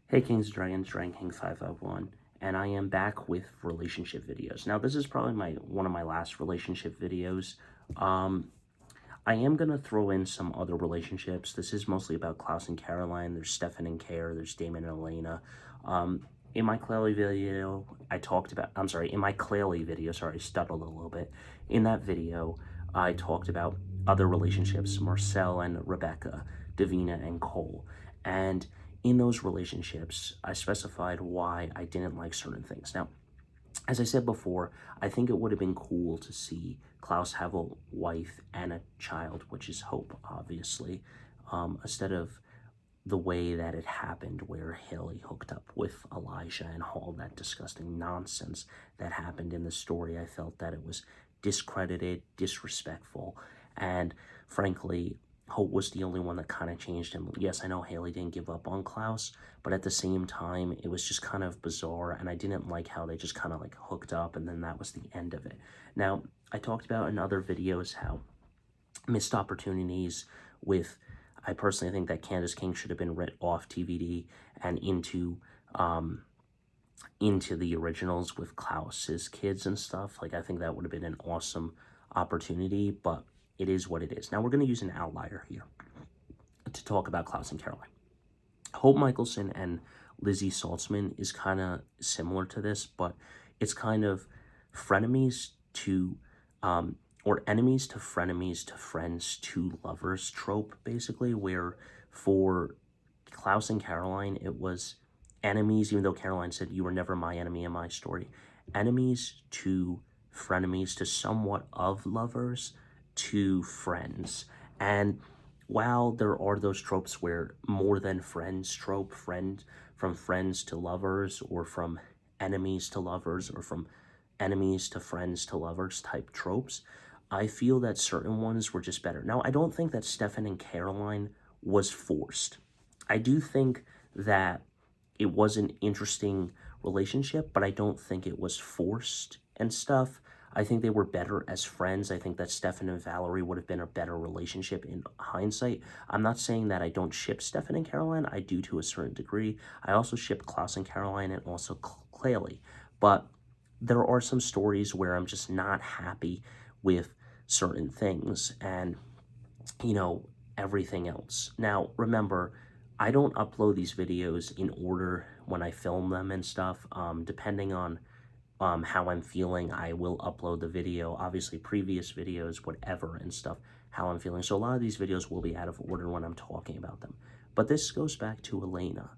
Hey Kings and Dragons, Dragon King 551, and I am back with relationship videos. Now this is probably one of my last relationship videos. I am gonna throw in some other relationships. This is mostly about Klaus and Caroline. There's Stefan and Kare. There's Damon and Elena. In my Clearly video, in my Clearly video, sorry, I stuttered a little bit. In that video, I talked about other relationships, Marcel and Rebecca, Davina and Cole. And in those relationships, I specified why I didn't like certain things. Now, as I said before, I think it would have been cool to see Klaus have a wife and a child, which is Hope, obviously, instead of the way that it happened where Haley hooked up with Elijah and all that disgusting nonsense that happened in the story. I felt that it was discredited, disrespectful, and frankly, Hope was the only one that kind of changed him. Yes, I know Haley didn't give up on Klaus, but at the same time, it was just kind of bizarre, and I didn't like how they just kind of like hooked up, and then that was the end of it. Now, I talked about in other videos how missed opportunities with, I personally think that Candace King should have been writ off TVD and into the originals with Klaus's kids and stuff. Like, I think that would have been an awesome opportunity, but it is what it is. Now, we're going to use an outlier here to talk about Klaus and Caroline. Hope Michelson and Lizzie Saltzman is kind of similar to this, but it's kind of frenemies to, or enemies to frenemies to friends to lovers trope, basically, where for Klaus and Caroline, it was enemies, even though Caroline said, "You were never my enemy in my story." Enemies to frenemies to somewhat of lovers to friends. And while there are those tropes where more than friends trope, from friends to lovers, or from enemies to lovers, or from enemies to friends to lovers type tropes, I feel that certain ones were just better. Now, I don't think that Stefan and Caroline was forced. I do think that it was an interesting relationship, but I don't think it was forced and stuff. I think they were better as friends. I think that Stefan and Valerie would have been a better relationship in hindsight. I'm not saying that I don't ship Stefan and Caroline. I do to a certain degree. I also ship Klaus and Caroline and also Claylee. But there are some stories where I'm just not happy with certain things and, everything else. Now, remember, I don't upload these videos in order when I film them and stuff. Depending on how I'm feeling, I will upload the video. Obviously, previous videos, whatever and stuff, how I'm feeling. So a lot of these videos will be out of order when I'm talking about them. But this goes back to Elena,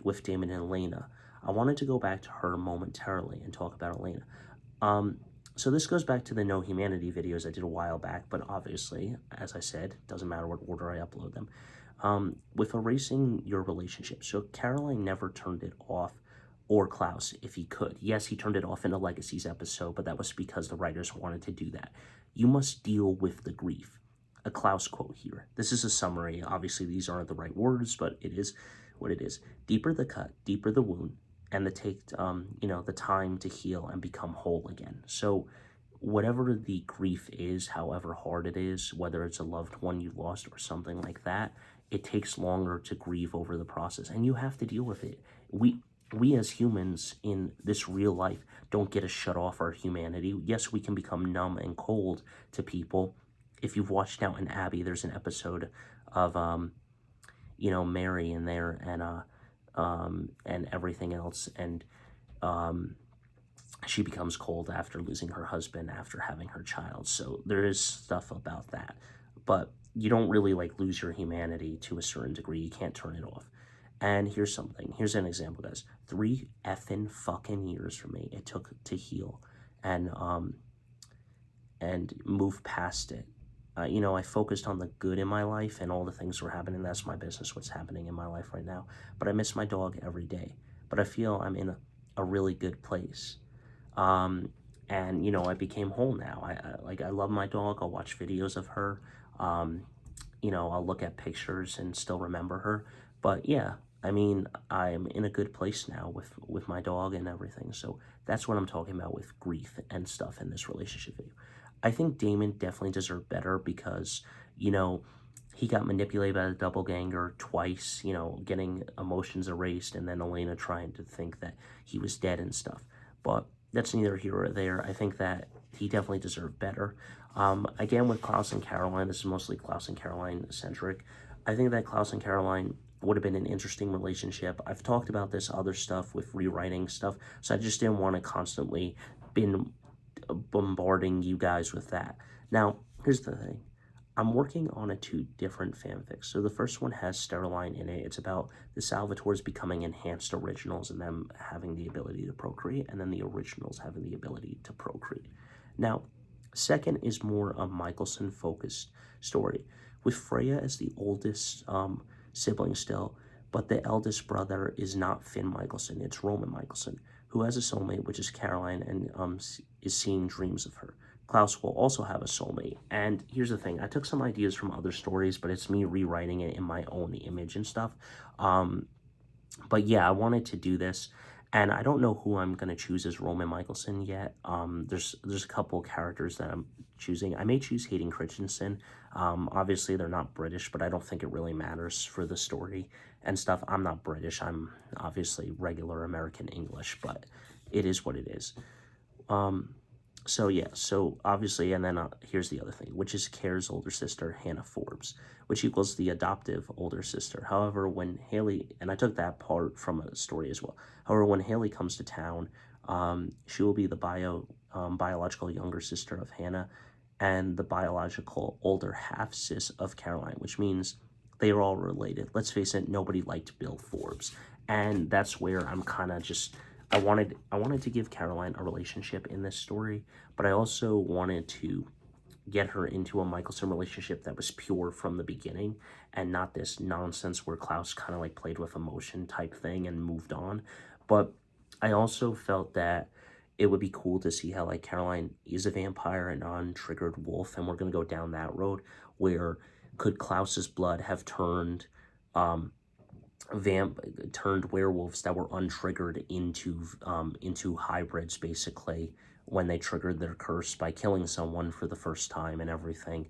with Damon and Elena. I wanted to go back to her momentarily and talk about Elena. So this goes back to the No Humanity videos I did a while back, but obviously, as I said, doesn't matter what order I upload them. With erasing your relationship. So Caroline never turned it off, or Klaus, if he could. Yes, he turned it off in a Legacies episode, but that was because the writers wanted to do that. You must deal with the grief. A Klaus quote here. This is a summary. Obviously, these aren't the right words, but it is what it is. Deeper the cut, deeper the wound, and the time to heal and become whole again. So whatever the grief is, however hard it is, whether it's a loved one you lost or something like that, it takes longer to grieve over the process, and you have to deal with it. We as humans in this real life don't get to shut off our humanity. Yes, we can become numb and cold to people. If you've watched Downton Abbey, there's an episode of Mary in there and everything else, and she becomes cold after losing her husband after having her child. So there is stuff about that, but you don't really lose your humanity to a certain degree. You can't turn it off. And here's an example, guys. 3 effing fucking years for me it took to heal and move past it. I focused on the good in my life and all the things that were happening. That's my business, what's happening in my life right now. But I miss my dog every day. But I feel I'm in a really good place. And, I became whole now. I love my dog. I'll watch videos of her. I'll look at pictures and still remember her. But yeah, I'm in a good place now with my dog and everything. So that's what I'm talking about with grief and stuff in this relationship video. I think Damon definitely deserved better because, he got manipulated by the doppelganger twice, you know, getting emotions erased, and then Elena trying to think that he was dead and stuff. But that's neither here or there. I think that he definitely deserved better. Again, with Klaus and Caroline, this is mostly Klaus and Caroline centric. I think that Klaus and Caroline would have been an interesting relationship. I've talked about this other stuff with rewriting stuff, so I just didn't want to constantly been bombarding you guys with that. Now, here's the thing. I'm working on 2 different fanfics. So the first one has Steroline in it. It's about the Salvatores becoming enhanced originals and them having the ability to procreate, and then the originals having the ability to procreate. Now, second is more a Michelson-focused story, with Freya as the oldest sibling still, but the eldest brother is not Finn Michelson, it's Roman Michelson, who has a soulmate, which is Caroline, and is seeing dreams of her. Klaus will also have a soulmate. And here's the thing, I took some ideas from other stories, but it's me rewriting it in my own image and stuff. But yeah, I wanted to do this, and I don't know who I'm going to choose as Roman Michelson yet. There's a couple characters that I'm choosing. I may choose Hayden Christensen. Obviously, they're not British, but I don't think it really matters for the story and stuff. I'm not British. I'm obviously regular American English, but it is what it is. So yeah, so obviously, and then here's the other thing, which is Care's older sister, Hannah Forbes, which equals the adoptive older sister. However, when Haley, and I took that part from a story as well. However, when Haley comes to town, she will be the biological younger sister of Hannah and the biological older half-sis of Caroline, which means they are all related. Let's face it, nobody liked Bill Forbes. And that's where I'm kind of just... I wanted to give Caroline a relationship in this story, but I also wanted to get her into a Michelson relationship that was pure from the beginning and not this nonsense where Klaus kind of like played with emotion type thing and moved on. But I also felt that it would be cool to see how like Caroline is a vampire, a non-triggered wolf, and we're going to go down that road where could Klaus's blood have turned werewolves that were untriggered into hybrids, basically, when they triggered their curse by killing someone for the first time and everything.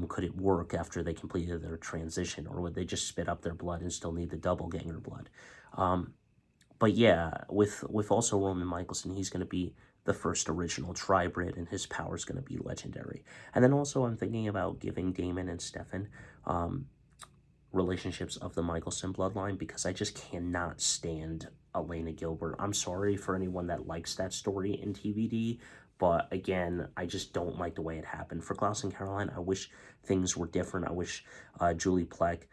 Could it work after they completed their transition, or would they just spit up their blood and still need the doppelganger blood? But yeah, with also Roman Michelson, he's going to be the first original tribrid, and his power is going to be legendary. And then also I'm thinking about giving Damon and Stefan relationships of the Michelson bloodline, because I just cannot stand Elena Gilbert. I'm sorry for anyone that likes that story in TVD, but again, I just don't like the way it happened. For Klaus and Caroline, I wish things were different. I wish Julie Plec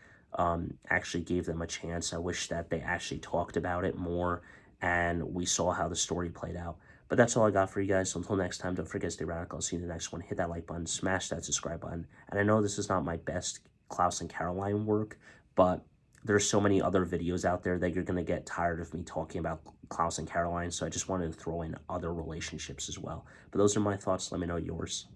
actually gave them a chance. I wish that they actually talked about it more and we saw how the story played out. But that's all I got for you guys. So until next time, don't forget to stay radical. I'll see you in the next one. Hit that like button, smash that subscribe button. And I know this is not my best Klaus and Caroline work, but there's so many other videos out there that you're going to get tired of me talking about Klaus and Caroline, so I just wanted to throw in other relationships as well. But those are my thoughts. Let me know yours.